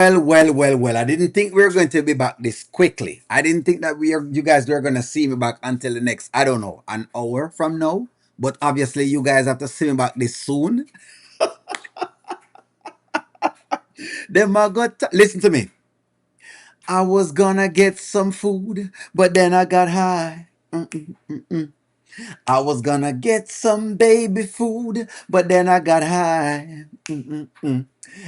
Well. I didn't think we were going to be back this quickly. I didn't think that you guys were going to see me back until the next, I don't know, an hour from now. But obviously, you guys have to see me back this soon. Then my God, listen to me. I was gonna get some food, but then I got high. Mm-mm-mm-mm. I was gonna get some baby food, but then I got high. Mm-mm-mm.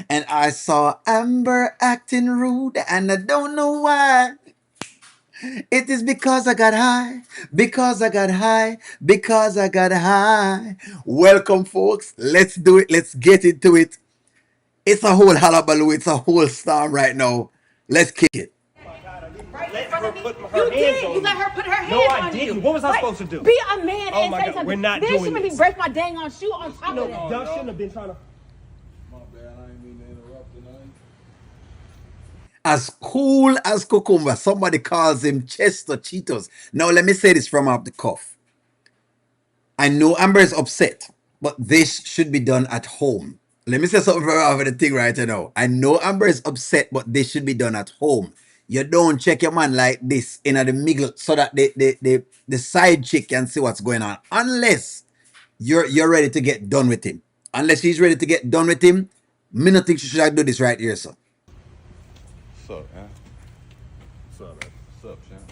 And I saw Amber acting rude, and I don't know why. It is because I got high, because I got high, because I got high. Welcome, folks. Let's do it. Let's get into it. It's a whole hullabaloo. It's a whole storm right now. Let's kick it. Let her put her hands on You let her put her hands No, on I you. didn't. What was I supposed to do? Be a man Oh and my say God, something. we're not then doing she made me this. break my dang on shoe on top No, of that. y'all shouldn't have been trying to. My bad, I ain't mean to interrupt tonight. As cool as cucumber. Somebody calls him Chester Cheetos. Now, let me say this from off the cuff. I know Amber is upset, but this should be done at home. Let me say something very over the thing right now. I know Amber is upset, but this should be done at home. You don't check your man like this in the middle so that the side chick can see what's going on. Unless you're ready to get done with him. Unless she's ready to get done with him, me not think she should do this right here, sir. What's up, man? What's up, man? What's up, Champ?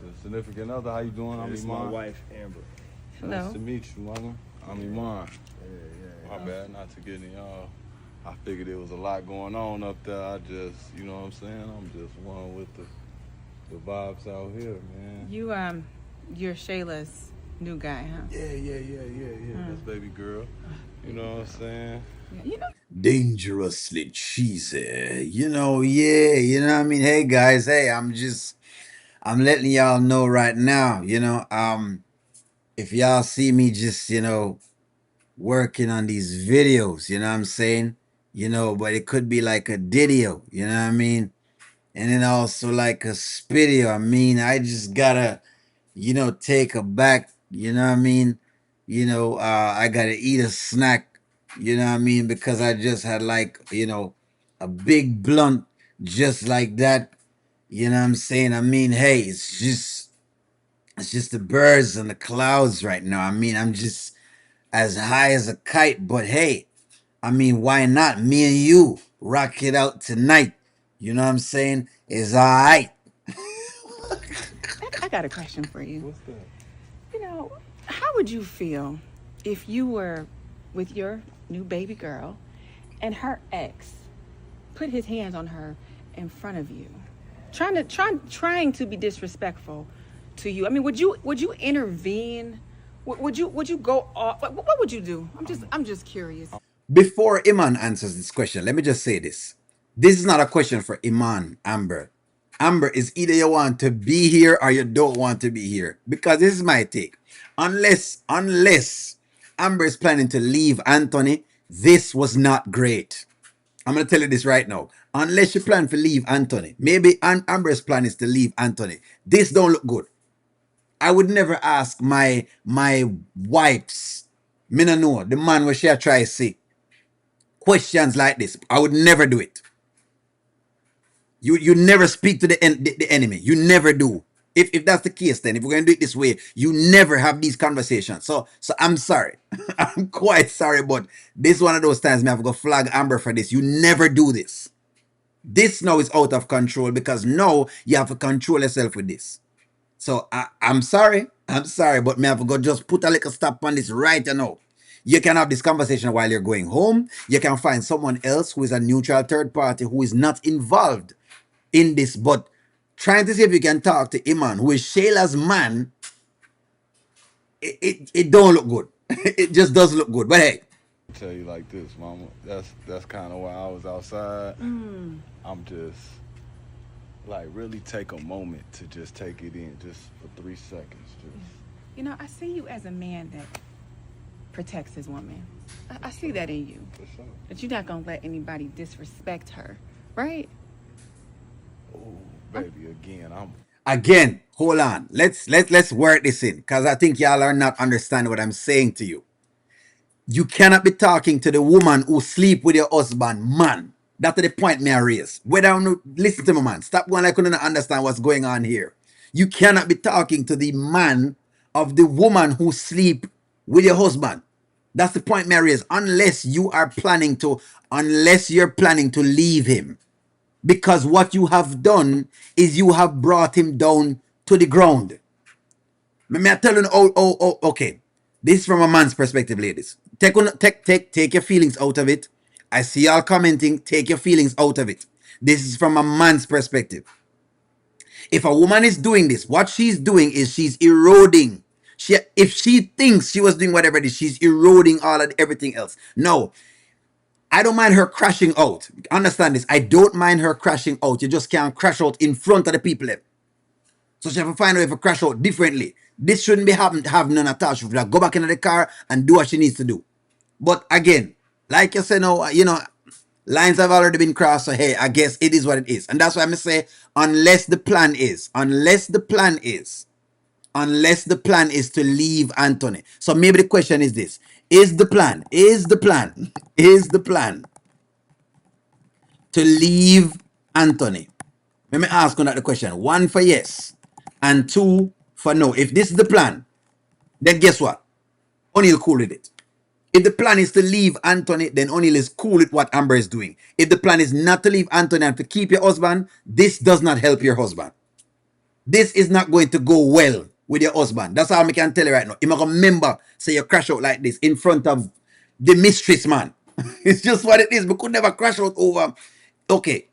The significant other, how you doing? I'm This is my Iman. wife, Amber. Nice Hello. to meet you, mama. I'm Iman. My bad, not to get in y'all. I figured there was a lot going on up there. I just, you know what I'm saying? I'm just one with the vibes out here, man. You're Shayla's new guy, huh? Yeah. That's baby girl. You know what I'm saying? You know, Dangerously cheesy. Yeah, what I mean? Hey guys, hey, I'm letting y'all know right now, if y'all see me just, working on these videos, you know what I'm saying? But it could be like a video, you know what I mean? And then also like a spidio. I mean, I just gotta, take a back, you know what I mean? I gotta eat a snack, you know what I mean? Because I just had like, a big blunt just like that. You know what I'm saying? I mean, hey, it's just the birds and the clouds right now. I mean, I'm just as high as a kite, but hey, I mean, why not? Me and you rock it out tonight. You know what I'm saying? It's all right. I got a question for you. What's that? You know, how would you feel if you were with your new baby girl and her ex put his hands on her in front of you, trying to be disrespectful to you? I mean, would you intervene? Would you go off? What would you do? I'm just curious. Before Iman answers this question, let me just say this. This is not a question for Iman, Amber. Amber, is either you want to be here or you don't want to be here. Because this is my take. Unless Amber is planning to leave Anthony, this was not great. I'm gonna tell you this right now. Unless you plan to leave Anthony, maybe Amber's plan is to leave Anthony. This don't look good. I would never ask my wife's, me no know, the man where she try to see questions like this. I would never do it. You never speak to the enemy. You never do. If that's the case, then if we're gonna do it this way, you never have these conversations. So I'm sorry. I'm quite sorry, but this is one of those times me have to go flag Amber for this. You never do this. This now is out of control because now you have to control yourself with this. So I'm sorry. I'm sorry, but me have to go just put a little stop on this right now. You can have this conversation while you're going home. You can find someone else who is a neutral third party who is not involved in this, but trying to see if you can talk to Iman, who is Shayla's man, it don't look good. It just does look good. But hey, Tell you like this, mama. That's kind of why I was outside. I'm just like really take a moment to just take it in, just for 3 seconds, just. You know, I see you as a man that protects his woman. I see that in you. For sure. That you're not gonna let anybody disrespect her, right? Oh, baby, hold on. Let's work this in because I think y'all are not understanding what I'm saying to you. You cannot be talking to the woman who sleep with your husband, man. That's the point me I raise. Whether or not, listen to me, man. Stop going like you don't understand what's going on here. You cannot be talking to the man of the woman who sleep with your husband. That's the point me I raise. Unless you're planning to leave him. Because what you have done is you have brought him down to the ground. Me I tell you, okay. This is from a man's perspective, ladies. Take your feelings out of it. I see y'all commenting. Take your feelings out of it. This is from a man's perspective. If a woman is doing this, what she's doing is she's eroding. If she thinks she was doing whatever it is, she's eroding all of everything else. No, I don't mind her crashing out. Understand this. I don't mind her crashing out. You just can't crash out in front of the people. So she have to find a way to crash out differently. This shouldn't be have none at all. She should go back into the car and do what she needs to do. But again, like you say now, lines have already been crossed. So hey, I guess it is what it is. And that's why I'm say, unless the plan is to leave Anthony. So maybe the question is this. Is the plan to leave Anthony? Let me ask you that the question. 1 for yes and 2 for no. If this is the plan, then guess what? O'Neal cool with it. If the plan is to leave Anthony, then O'Neal is cool with what Amber is doing. If the plan is not to leave Anthony and to keep your husband, this does not help your husband. This is not going to go well with your husband. That's all I can tell you right now. You must remember, say you crash out like this in front of the mistress, man. It's just what it is. We could never crash out over. Okay,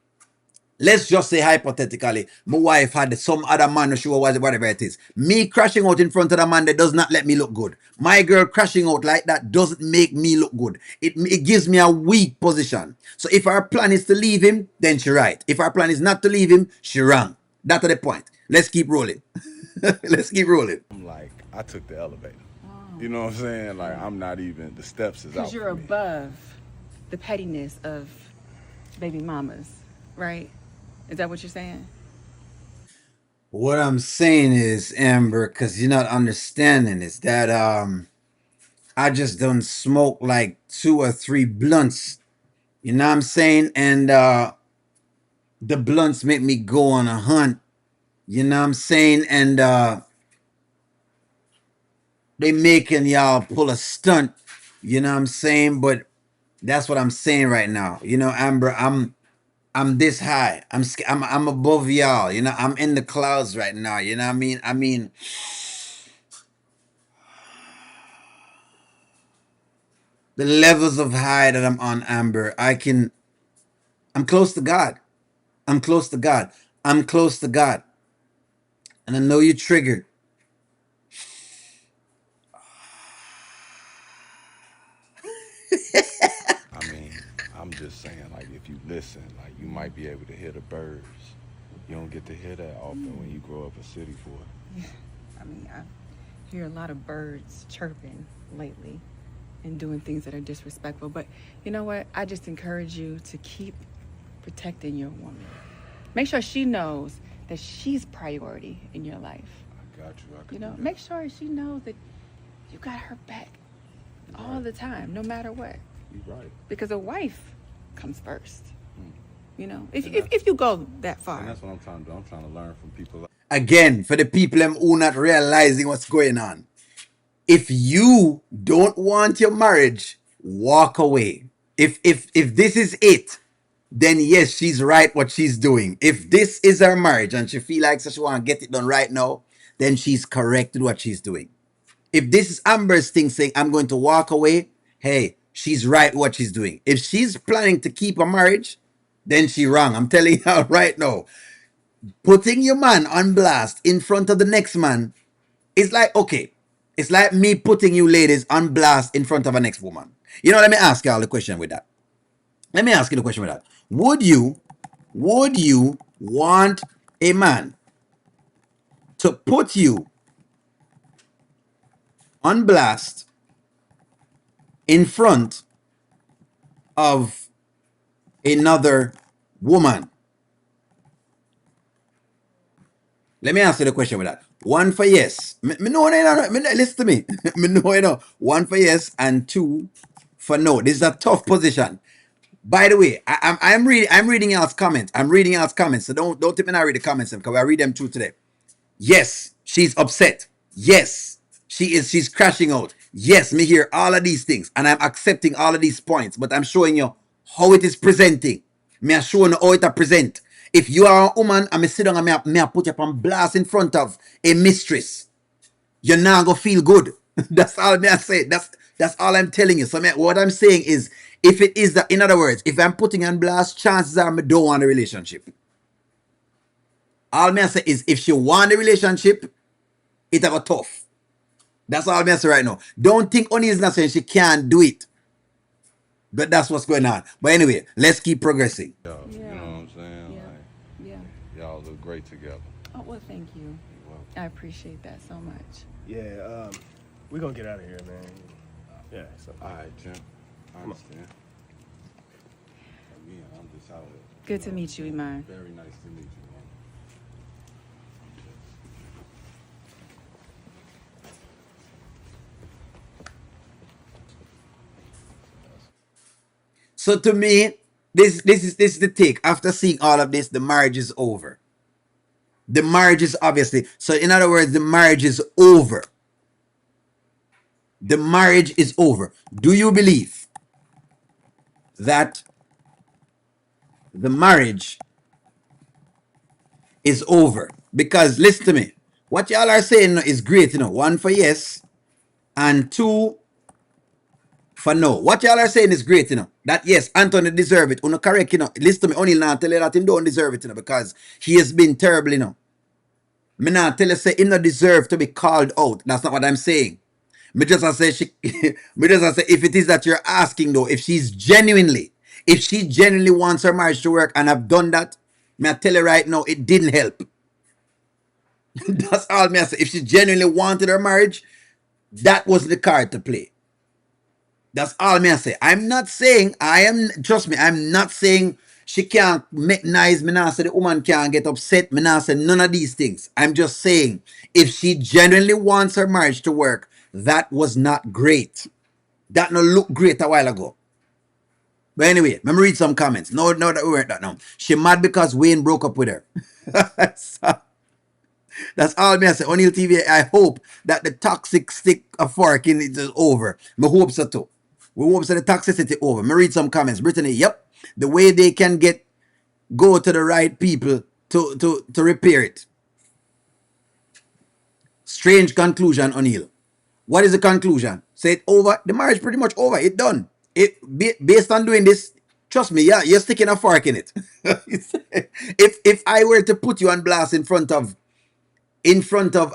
let's just say hypothetically, my wife had some other man, she was whatever it is. Me crashing out in front of the man that does not let me look good. My girl crashing out like that doesn't make me look good. It gives me a weak position. So if our plan is to leave him, then she right. If our plan is not to leave him, she wrong. That's the point. Let's keep rolling. Let's keep rolling. I'm like, I took the elevator. You know what I'm saying? Like, I'm not even, the steps is out. Because you're for me. above the pettiness of baby mamas, right? Is that what you're saying? What I'm saying is, Amber, because you're not understanding, is that I just done smoke like 2 or 3 blunts. You know what I'm saying? And the blunts make me go on a hunt. You know what I'm saying? And they making y'all pull a stunt. You know what I'm saying? But that's what I'm saying right now. You know, Amber, I'm this high. I'm above y'all. You know, I'm in the clouds right now. You know what I mean? The levels of high that I'm on, Amber, I'm close to God. I'm close to God. I'm close to God. And I know you're triggered. I mean, I'm just saying, like, if you listen, like, you might be able to hear the birds. You don't get to hear that often when you grow up a city boy. I mean, I hear a lot of birds chirping lately and doing things that are disrespectful. But you know what? I just encourage you to keep protecting your woman. Make sure she knows that she's priority in your life. I got you. I can You know, do that. make sure she knows that you got her back all the time, no matter what. You're right. Because a wife comes first. You know, And if you go that And far. that's what I'm trying to do. I'm trying to learn from people like Again, for the people who not realizing what's going on. If you don't want your marriage, walk away. If this is it, then yes, she's right what she's doing. If this is her marriage and she feel like she want to get it done right now, then she's correct with what she's doing. If this is Amber's thing saying, I'm going to walk away, hey, she's right what she's doing. If she's planning to keep a marriage, then she wrong. I'm telling you right now. Putting your man on blast in front of the next man is like, okay, it's like me putting you ladies on blast in front of a next woman. You know, let me ask y'all the question with that. Let me ask you the question with that. Would you want a man to put you on blast in front of another woman? Let me answer the question with that. 1 for yes. Listen to me. Me know. 1 for yes and 2 for no. This is a tough position. By the way, I'm reading y'all's comments. I'm reading y'all's comments. So don't tip me not read the comments because I read them too today. Yes, she's upset. Yes, she's crashing out. Yes, me hear all of these things. And I'm accepting all of these points. But I'm showing you how it is presenting. Me are showing you how it are present. If you are a woman and me sit down and me a put you up on blast in front of a mistress, you're not gonna feel good. That's all me I say. That's all I'm telling you. So what I'm saying is, if it is that, in other words, if I'm putting on blast, chances are me don't want a relationship. All me I say is, if she want a relationship, it have a tough. That's all me I say right now. Don't think Oni is not saying she can't do it, but that's what's going on. But anyway, let's keep progressing. Y'all, you know Yeah. what I'm saying? Yeah. Like, Yeah. y'all look great together. Oh, well, thank you. Well, I appreciate that so much. Yeah, we're gonna get out of here, man. Yeah, so. all right, Jim. I understand. Again, I'm just out here. Good to meet you, Iman. Very nice to meet you, man. So to me, this is the take. After seeing all of this, the marriage is over. The marriage is obviously, so in other words, the marriage is over. The marriage is over. Do you believe that the marriage is over? Because listen to me, what y'all are saying is great, one for yes and two for no. What y'all are saying is great, that yes, Anthony deserve it. Uno correct, listen to me, only not tell you that him don't deserve it, because he has been terrible, me not tell you say him not deserve to be called out. That's not what I'm saying. Me just say me just say, if it is that you're asking though, if she genuinely wants her marriage to work and have done that, me I tell you right now, it didn't help. That's all me I say. If she genuinely wanted her marriage, that was the card to play. That's all me I say. I'm not saying, trust me, I'm not saying she can't make nice. Me not say the woman can't get upset. Me not say none of these things. I'm just saying, if she genuinely wants her marriage to work, that was not great. That no look great a while ago. But anyway, let me read some comments. No, that we weren't that now. She mad because Wayne broke up with her. So, that's all me I say. O'Neill TV, I hope that the toxic stick a fork in it is over. Me hope so too. We hope so the toxicity over. Me read some comments. Brittany, yep. The way they can go to the right people to repair it. Strange conclusion, O'Neill. What is the conclusion? Say it over. The marriage pretty much over. It done. Based on doing this, trust me, yeah, you're sticking a fork in it. If I were to put you on blast in front of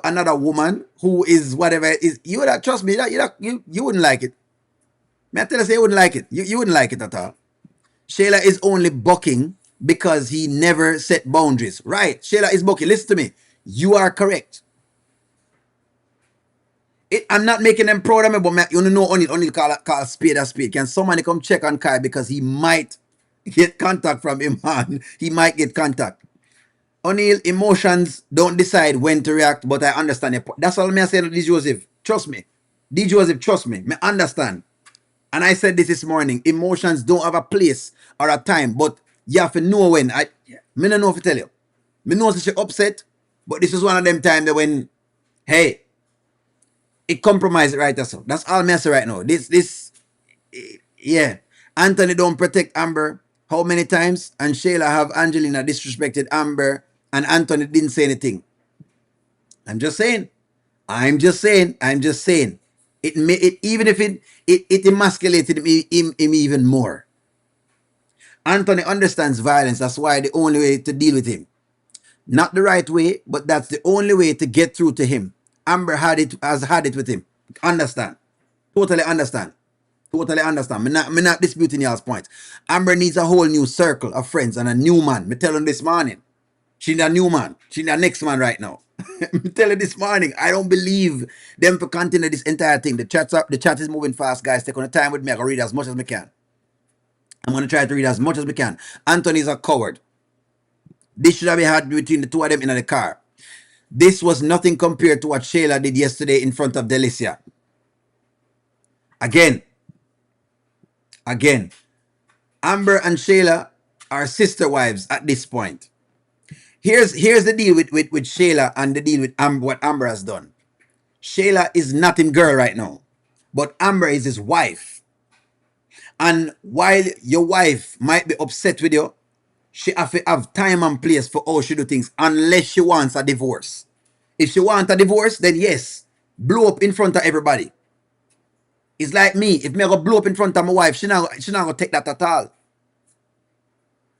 another woman who is whatever it is, you would have, trust me, you wouldn't like it. May I tell you, say you wouldn't like it. You wouldn't like it at all. Shayla is only bucking because he never set boundaries. Right. Shayla is bucking. Listen to me. You are correct. I'm not making them proud of me, but you know only call a spade a spade. Can somebody come check on Kai because he might get contact from him, man. He might get contact. O'Neill, emotions don't decide when to react, but I understand it. That's all me I say to D. Joseph. Trust me. D. Joseph, trust me. Me understand. And I said this morning. Emotions don't have a place or a time, but you have to know when. Me don't know if to tell you. Me know she's upset, but this is one of them times that when, hey, it compromised right or so. That's all me I say right now. Yeah. Anthony don't protect Amber. How many times? And Shayla have Angelina disrespected Amber and Anthony didn't say anything. I'm just saying. It even if it emasculated him even more. Anthony understands violence. That's why the only way to deal with him. Not the right way, but that's the only way to get through to him. Amber has had it with him. Understand. Totally understand. Totally understand. Me not disputing y'all's point. Amber needs a whole new circle of friends and a new man. Me tell him this morning. She need a new man. She need a next man right now. Me tell her this morning. I don't believe them to continue this entire thing. The chat is moving fast, guys. Take on the time with me. I can read as much as I can. I'm gonna try to read as much as we can. Anthony's a coward. This should have been had between the two of them in the car. This was nothing compared to what Shayla did yesterday in front of Delicia. Again. Amber and Shayla are sister wives at this point. Here's the deal with Shayla and the deal with what Amber has done. Shayla is not him girl right now, but Amber is his wife. And while your wife might be upset with you, she have to have time and place for how she do things unless she wants a divorce. If she wants a divorce, then yes, blow up in front of everybody. It's like me. If me go blow up in front of my wife, she not gonna take that at all.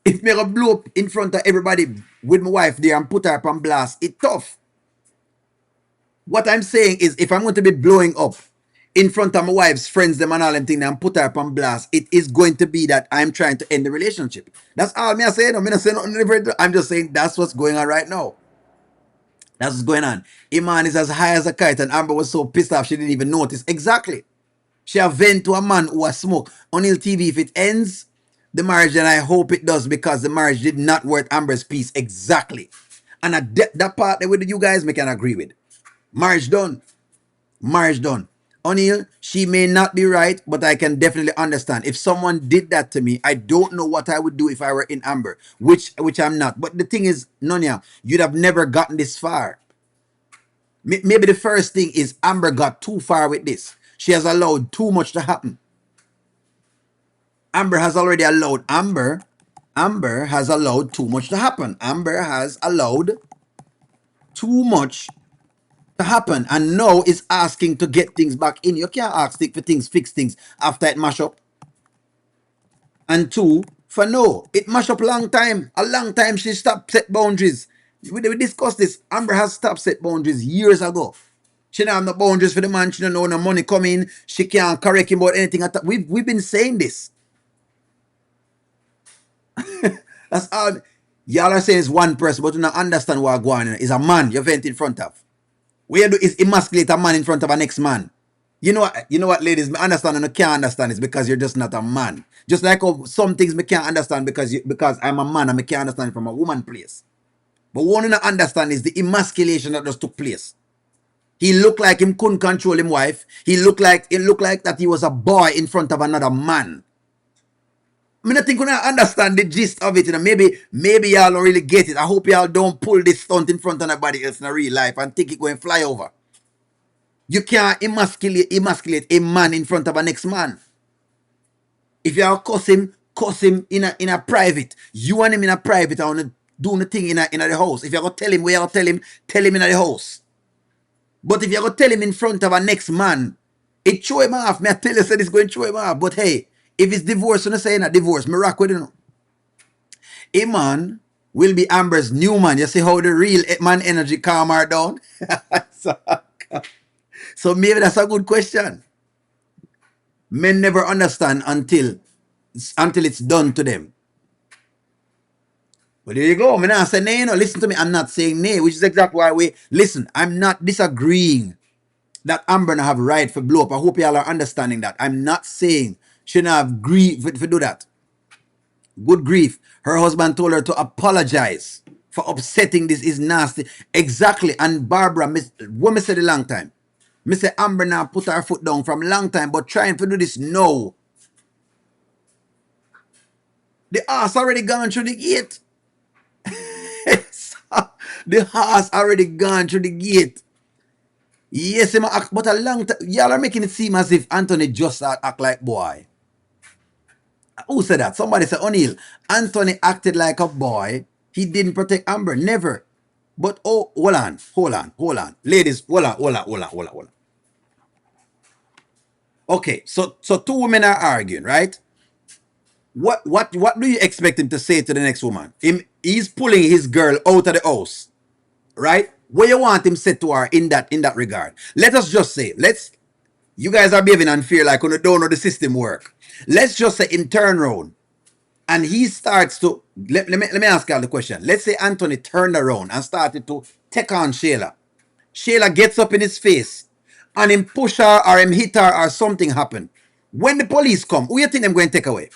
If me go blow up in front of everybody with my wife there and put her up on blast, it's tough. What I'm saying is, if I'm going to be blowing up in front of my wife's friends, them and all them things, and put her up on blast, it is going to be that I'm trying to end the relationship. That's all me I say. No, me not say nothing different. I'm just saying that's what's going on right now. That's what's going on. Iman is as high as a kite, and Amber was so pissed off she didn't even notice. Exactly. She have vent to a man who has smoke. On TV, if it ends the marriage, and I hope it does, because the marriage did not worth Amber's peace. Exactly. And that part that with you guys, me can agree with. Marriage done. Marriage done. O'Neill, she may not be right, but I can definitely understand. If someone did that to me, I don't know what I would do if I were in Amber, which I'm not. But the thing is, Nonya, you'd have never gotten this far. Maybe the first thing is Amber got too far with this. She has allowed too much to happen. Amber has already allowed. Amber has allowed too much to happen. Amber has allowed too much to happen, and now is asking to get things back in. You can't ask for things, fix things after it mash up. And two, for no, it mash up a long time. She stopped set boundaries. We discussed this. Amber has stopped set boundaries years ago. She don't have no boundaries for the man. She don't know no money coming. She can't correct him about anything. We've been saying this. That's all. Y'all are saying it's one person, but you don't understand what going on. It's a man you vent in front of. What you do is emasculate a man in front of a next man. You know what, ladies, me understand and I can't understand is because you're just not a man. Just like some things me can't understand because I'm a man and I can't understand it from a woman place. But what I understand is the emasculation that just took place. He looked like him couldn't control him wife. It looked like that he was a boy in front of another man. I mean, I think when I understand the gist of it, maybe y'all don't really get it. I hope y'all don't pull this stunt in front of anybody else in a real life and think it going fly over. You can't emasculate a man in front of a next man. If you cuss him in a private. You and him in a private, I want to do the thing in the house. If you're going to tell him where you tell him in the house. But if you're going to tell him in front of a next man, it throw him off. Me I tell you, said it's going to throw him off. But hey, if it's divorce, when I say not divorce, me rock with it. Iman will be Amber's new man. You see how the real man energy calm her down? So maybe that's a good question. Men never understand until it's done to them. But there you go. I'm not saying nay, listen to me. I'm not saying nay, which is exactly why listen. I'm not disagreeing that Amber not have right for blow up. I hope y'all are understanding that. I'm not saying she not have grief for do that. Good grief. Her husband told her to apologize for upsetting. This is nasty. Exactly. And Barbara, what me said a long time. Me say Amber now put her foot down from a long time, but trying to do this now. The horse already gone through the gate. The horse already gone through the gate. Yes, but a long time. Y'all are making it seem as if Anthony just act like boy. Who said that? Somebody said, O'Neill, Anthony acted like a boy. He didn't protect Amber. Never. But oh, hold on. Ladies, hold on. Okay, so two women are arguing, right? What do you expect him to say to the next woman? He's pulling his girl out of the house, right? What you want him said to her in that regard? Let us just say, you guys are behaving unfair like you don't know the system work. Let's just say him turn around and he starts to let me ask you the question. Let's say Anthony turned around and started to take on Shayla. Shayla gets up in his face and him push her or him hit her or something happen. When the police come, who you think them going to take away?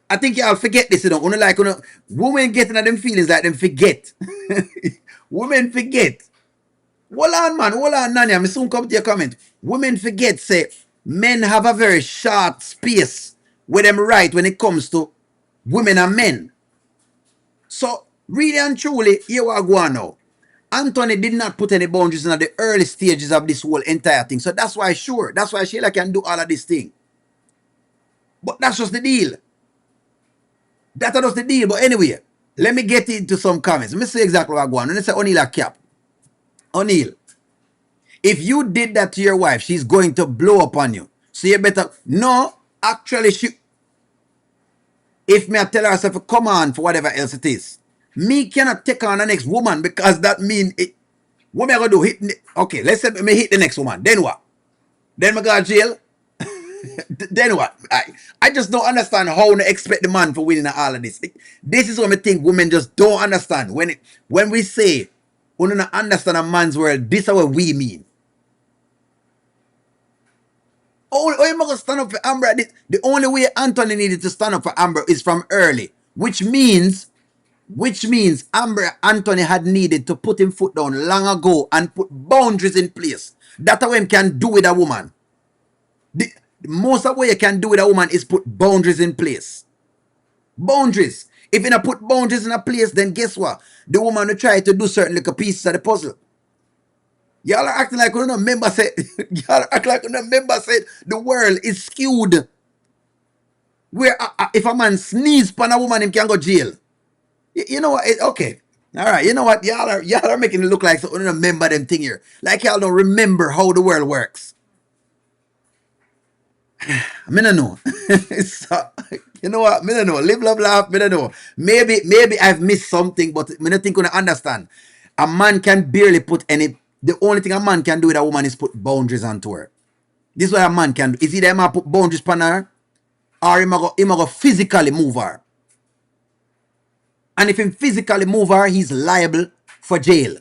I think y'all forget this, women getting at them feelings like them forget. Women forget. Hold on, man. Hold on, Nanya. I soon come to your comment. Women forget, say, men have a very short space where them right when it comes to women and men. So really and truly, here we go on now. Anthony did not put any boundaries in the early stages of this whole entire thing. So that's why, sure, that's why Shayla can do all of this thing. But that's just the deal. That's just the deal. But anyway, let me get into some comments. Let me see exactly what I go on. Let me say O'Neal a cap. O'Neal, if you did that to your wife, she's going to blow up on you. So you better, no, actually, if me I tell her to come on for whatever else it is, me cannot take on the next woman because that means it. What me I gonna do? Okay, let's say me hit the next woman. Then what? Then me go to jail. Then what? I just don't understand how to expect the man for winning all of this. This is what I think women just don't understand. When we say we don't understand a man's world, this is what we mean. Oh, you must stand up for Amber. The only way Anthony needed to stand up for Amber is from early, which means Amber Anthony had needed to put him foot down long ago and put boundaries in place. That's how him can do with a woman. The most of what you can do with a woman is put boundaries in place. Boundaries. If you don't put boundaries in a place, then guess what? The woman will try to do certain little pieces of the puzzle. Y'all are acting like we don't remember said y'all act like we don't remember said the world is skewed. Where if a man sneeze on a woman, him can go jail. You know what? Okay. All right. You know what? Y'all are making it look like so we don't remember them thing here. Like y'all don't remember how the world works. I mean, I know. So, you know what? I don't know. Live, love, laugh. I don't know. Maybe I've missed something, but I don't think I understand. A man can barely put any. The only thing a man can do with a woman is put boundaries onto her. This is what a man can do. Is either him put boundaries on her, or him go physically move her. And if him physically move her, he's liable for jail.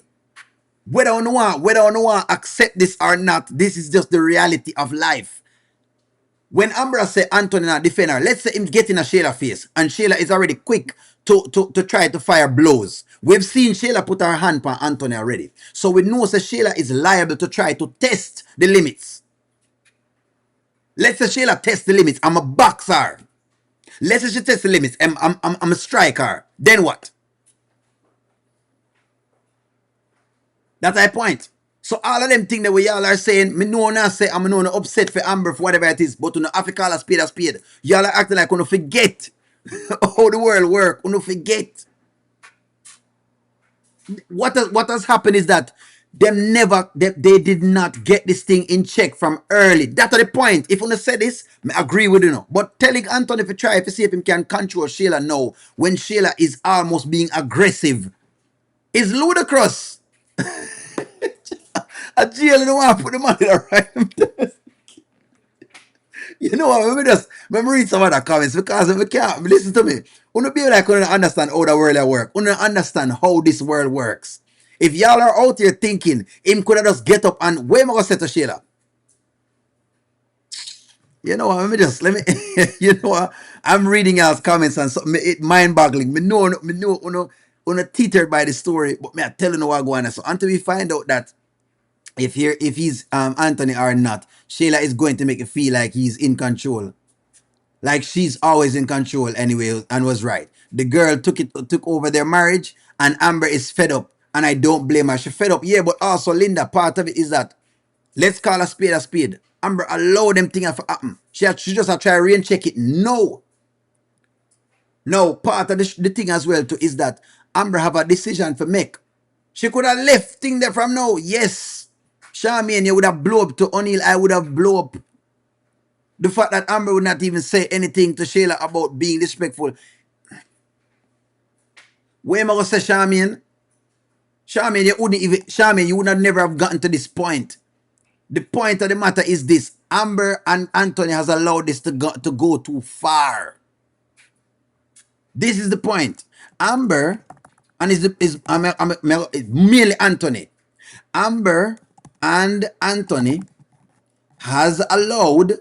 Whether or not accept this or not, this is just the reality of life. When Amber say Anthony not defend her, let's say him get in a Shayla face, and Shayla is already quick to try to fire blows. We've seen Shayla put her hand on Anthony already. So we know that Shayla is liable to try to test the limits. Let's say Shayla test the limits. I'm a boxer. Let's say she test the limits. I'm a striker. Then what? That's my point. So all of them things that we all are saying, me know not say I'm not upset for Amber for whatever it is, but you know, have to call a spade a spade. Y'all are acting like you forget how the world works. You forget. What has happened is that they did not get this thing in check from early. That's the point. If you say this, I agree with you. But telling Anthony to try to see if he can control Shayla now when Shayla is almost being aggressive is ludicrous. A jail, you don't want to put the money there, right? You know what? Let me read some of the comments because we can't listen to me. You don't be like you don't understand how the world works. You don't understand how this world works. If y'all are out here thinking him could have just get up and where am I gonna say to Shayla? You know what? Let me you know what? I'm reading y'all's comments and so it mind-boggling. Me know teetered by the story, but me I telling you what going on. So until we find out that if he's Anthony or not, Shayla is going to make it feel like he's in control. Like she's always in control anyway, and was right. The girl took over their marriage, and Amber is fed up, and I don't blame her. She fed up, yeah, but also Linda, part of it is that let's call a spade a spade. Amber allow them things to happen. She just try to rain check it. No, part of the thing as well too is that Amber have a decision to make. She could have left thing there from now. Yes, Charmaine, you would have blow up to O'Neal. I would have blow up. The fact that Amber would not even say anything to Shayla about being disrespectful. Where am I going to say, Charmaine? Charmaine, you would have never have gotten to this point. The point of the matter is this. Amber and Anthony has allowed this to go too far. This is the point. Amber, and is merely Anthony. Amber and Anthony has allowed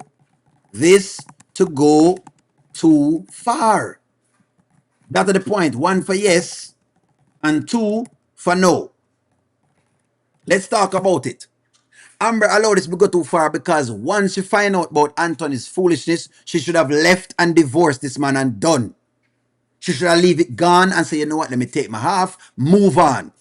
this to go too far. That's the point. 1 for yes and 2 for no. Let's talk about it. Amber allowed this to go too far because once she find out about Anthony's foolishness, she should have left and divorced this man and done. She should have leave it gone and say, you know what, let me take my half, move on.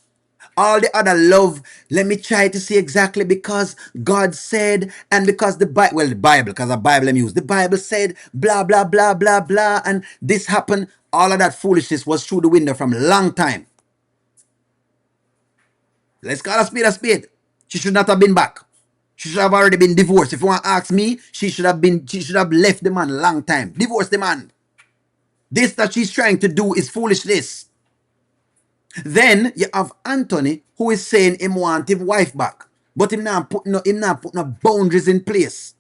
All the other love, let me try to see exactly because God said, and because the Bible, well, the Bible, because the Bible I'm used, the Bible said, blah, blah, blah, blah, blah, and this happened. All of that foolishness was through the window from a long time. Let's call a spade a spade. She should not have been back. She should have already been divorced. If you want to ask me, she should have left the man a long time. Divorce the man. This that she's trying to do is foolishness. Then you have Anthony who is saying him want his wife back. But him not put no boundaries in place.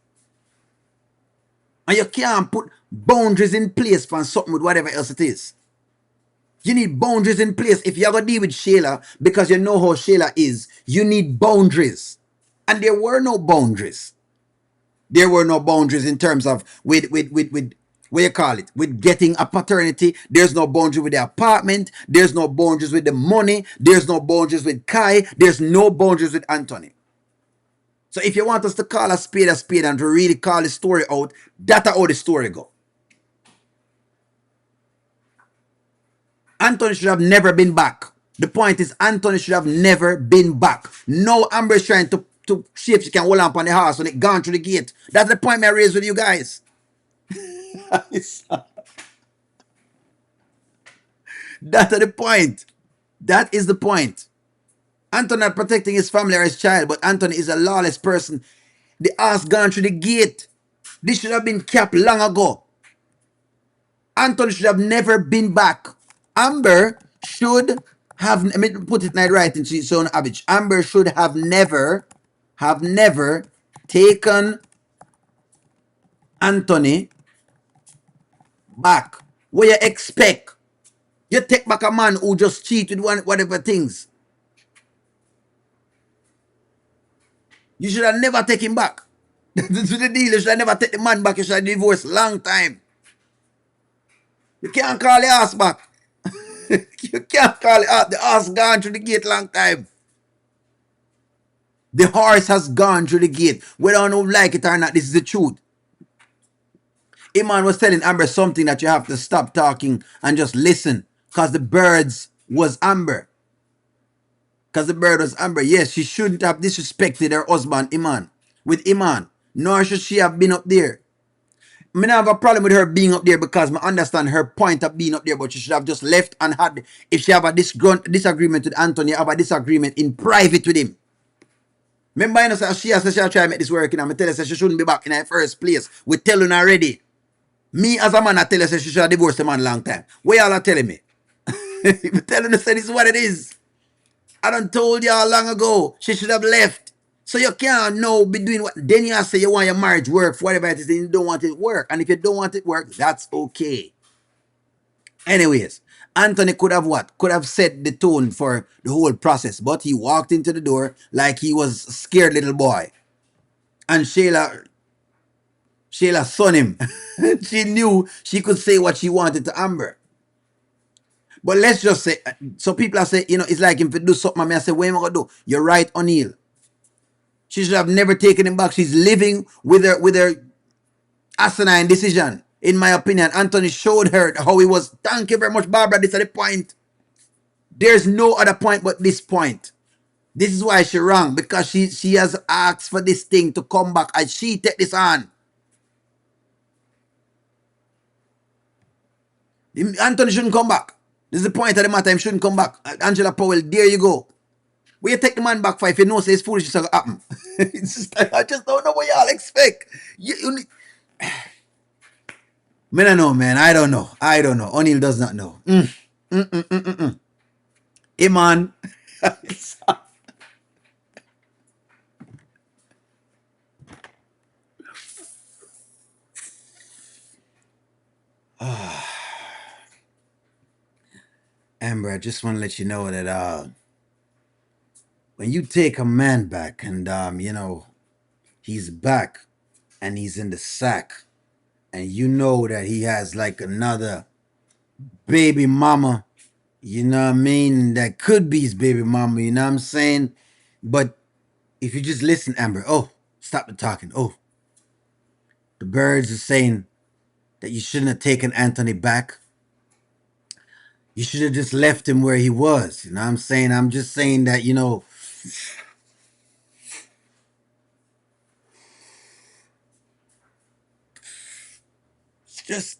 And you can't put boundaries in place for something with whatever else it is. You need boundaries in place. If you're going to deal with Shayla, because you know how Shayla is, you need boundaries. And there were no boundaries. There were no boundaries in terms of with what you call it, with getting a paternity. There's no boundary with the apartment. There's no boundaries with the money. There's no boundaries with Kai. There's no boundaries with Anthony. So if you want us to call a spade and to really call the story out, that's how the story go. Anthony should have never been back. The point is Anthony should have never been back. No, Amber is trying to see if she can hold on the house when it gone through the gate. That's the point I raised with you guys. That's the point. That is the point. Anthony not protecting his family or his child, but Anthony is a lawless person. The ass gone through the gate. This should have been capped long ago. Anthony should have never been back. Amber should have, let me put it right into its own average. Amber should have never taken Anthony back. What you expect? You take back a man who just cheated whatever things. You should have never taken him back. That's the deal. You should have never take the man back. You should have divorced long time. You can't call the ass back. You can't call it out. The ass gone through the gate long time. The horse has gone through the gate. Whether or not you like it or not, this is the truth. Iman was telling Amber something that you have to stop talking and just listen. Because the birds was Amber. Because the bird was Amber. Yes, she shouldn't have disrespected her husband, Iman. With Iman. Nor should she have been up there. I don't have a problem with her being up there because I understand her point of being up there, but she should have just left and had, if she have a disagreement with Anthony, have a disagreement in private with him. Remember, you know, she has to try to make this work, and I tell her she shouldn't be back in her first place. We're telling her already. Me as a man, I tell her she should have divorced the man long time. What y'all are telling me? You're telling her this is what it is. I done told y'all long ago she should have left. So you can't know between what then you say you want your marriage work for whatever it is, and you don't want it work. And if you don't want it work, that's okay. Anyways, Anthony could have what? Could have set the tone for the whole process, but he walked into the door like he was a scared little boy. And Shayla son him. She knew she could say what she wanted to Amber. But let's just say, so people are saying, you know, it's like him to do something. I say, what am I going to do? You're right, O'Neill. She should have never taken him back. She's living with her asinine decision. In my opinion, Anthony showed her how he was. Thank you very much, Barbara. This is the point. There's no other point but this point. This is why she wrong. Because she has asked for this thing to come back. And she take this on. Anthony shouldn't come back. This is the point of the matter. He shouldn't come back. Angela Powell, there you go. Will you take the man back for if you know say it's foolish, it's going to happen? It's just, I just don't know what y'all expect. I don't know, man. I don't know. O'Neill does not know. Iman. Amber, I just want to let you know that when you take a man back and you know, he's back and he's in the sack and you know that he has like another baby mama, you know what I mean, that could be his baby mama, you know what I'm saying? But if you just listen, Amber, oh, stop the talking. Oh, the birds are saying that you shouldn't have taken Anthony back. You should have just left him where he was. You know what I'm saying? I'm just saying that, it's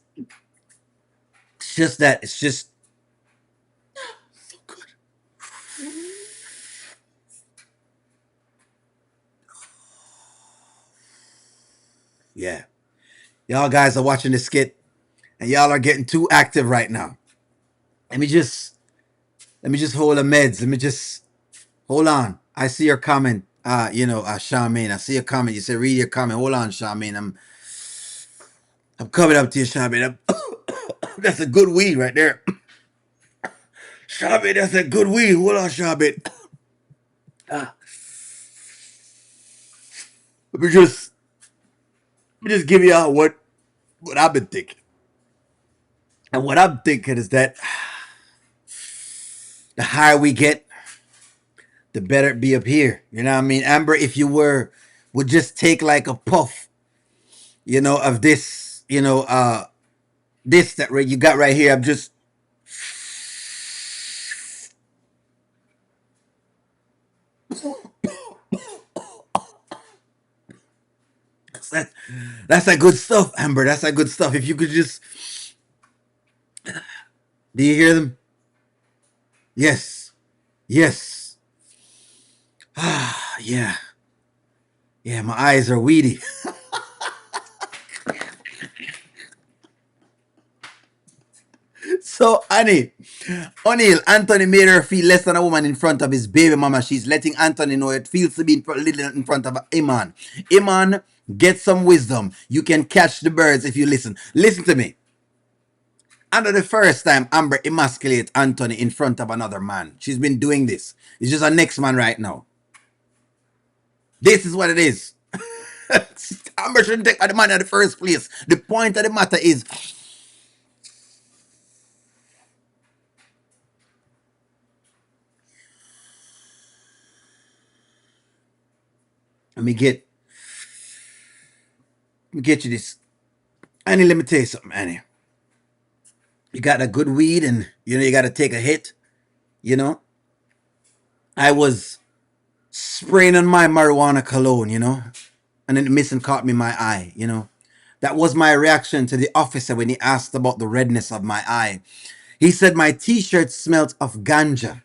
just that it's just so good. Yeah. Y'all guys are watching the skit and y'all are getting too active right now. Let me just hold the meds. Let me just hold on. I see your comment. Charmaine. I see your comment. You said read your comment. Hold on, Charmaine. I'm coming up to you, Charmaine. That's a good weed right there. Charmaine, that's a good weed. Hold on, Charmaine. Uh, let me just give you out what I've been thinking. And what I'm thinking is that the higher we get, the better it be up here. You know what I mean? Amber, if you would just take like a puff, of this, this that you got right here. I'm just that that's that good stuff, Amber. That's that good stuff. If you could just do you hear them? Yes. Yes. Ah, yeah. Yeah, my eyes are weedy. So, Annie, O'Neill, Anthony made her feel less than a woman in front of his baby mama. She's letting Anthony know it feels to be little in front of Iman. Iman, get some wisdom. You can catch the birds if you listen. Listen to me. Under the first time Amber emasculates Anthony in front of another man. She's been doing this. It's just a next man right now. This is what it is. Amber shouldn't take the man in the first place. The point of the matter is, let me get you this. Annie, let me tell you something, Annie. You got a good weed and you got to take a hit. I was spraying on my marijuana cologne, and then the missing caught me in my eye. That was my reaction to the officer when he asked about the redness of my eye. He said my t-shirt smelt of ganja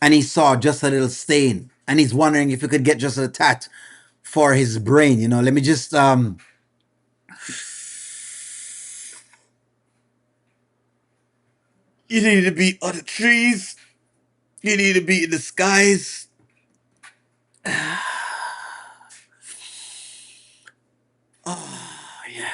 and he saw just a little stain and he's wondering if he could get just a tat for his brain. Let me just you need to be on the trees. You need to be in the skies. Oh, yeah.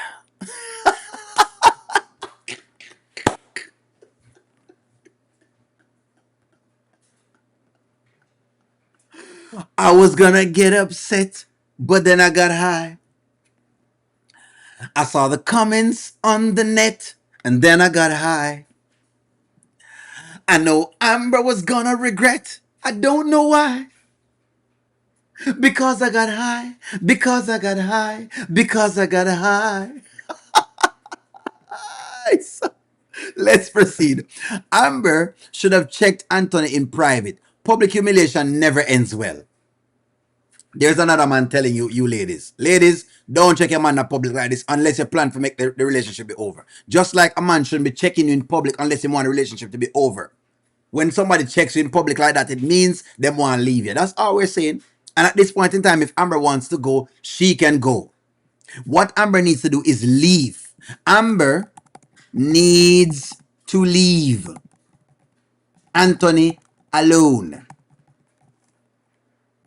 I was gonna get upset, but then I got high. I saw the comments on the net, and then I got high. I know Amber was gonna regret. I don't know why. Because I got high. Because I got high. Because I got high. So, let's proceed. Amber should have checked Anthony in private. Public humiliation never ends well. There's another man telling you ladies. Ladies, don't check your man in public like this unless you plan to make the relationship be over. Just like a man shouldn't be checking you in public unless you want a relationship to be over. When somebody checks you in public like that, it means they want to leave you. That's all we're saying. And at this point in time, if Amber wants to go, she can go. What Amber needs to do is leave. Amber needs to leave Anthony alone.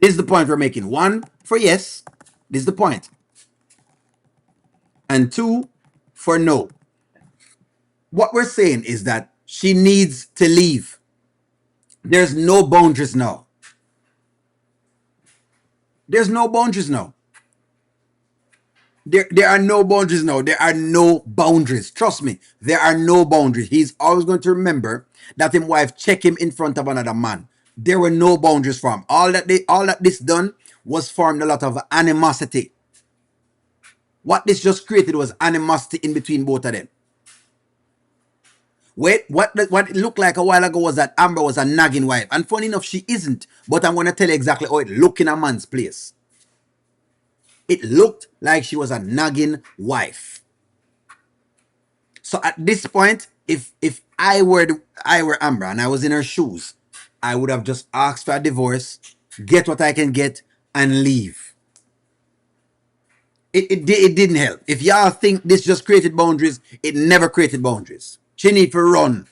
This is the point we're making. One, for yes. This is the point. And two, for no. What we're saying is that she needs to leave. There's no boundaries now. There's no boundaries now. There are no boundaries now. There are no boundaries. Trust me, there are no boundaries. He's always going to remember that his wife check him in front of another man. There were no boundaries for him. All that this done was formed a lot of animosity. What this just created was animosity in between both of them. Wait, what it looked like a while ago was that Amber was a nagging wife. And funny enough, she isn't. But I'm going to tell you exactly how it looked in a man's place. It looked like she was a nagging wife. So at this point, if I were Amber and I was in her shoes, I would have just asked for a divorce, get what I can get, and leave. It didn't help. If y'all think this just created boundaries, it never created boundaries. She needs to run.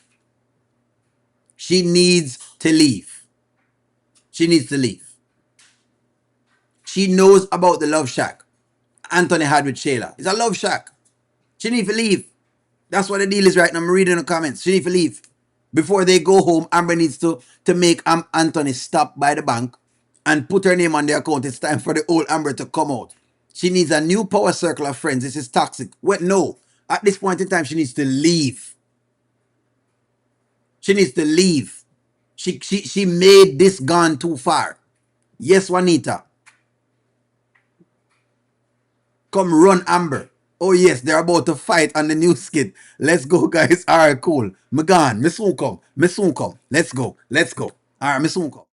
She needs to leave. She needs to leave. She knows about the love shack Anthony had with Shayla. It's a love shack. She needs to leave. That's what the deal is right now. I'm reading the comments. She needs to leave. Before they go home, Amber needs to make Anthony stop by the bank and put her name on the account. It's time for the old Amber to come out. She needs a new power circle of friends. This is toxic. Wait, no. At this point in time, she needs to leave. She needs to leave. She made this gone too far. Yes, Juanita. Come run, Amber. Oh yes, they're about to fight on the new skit. Let's go, guys. All right, cool. Me gone. Me soon come. Let's go. All right, me soon come.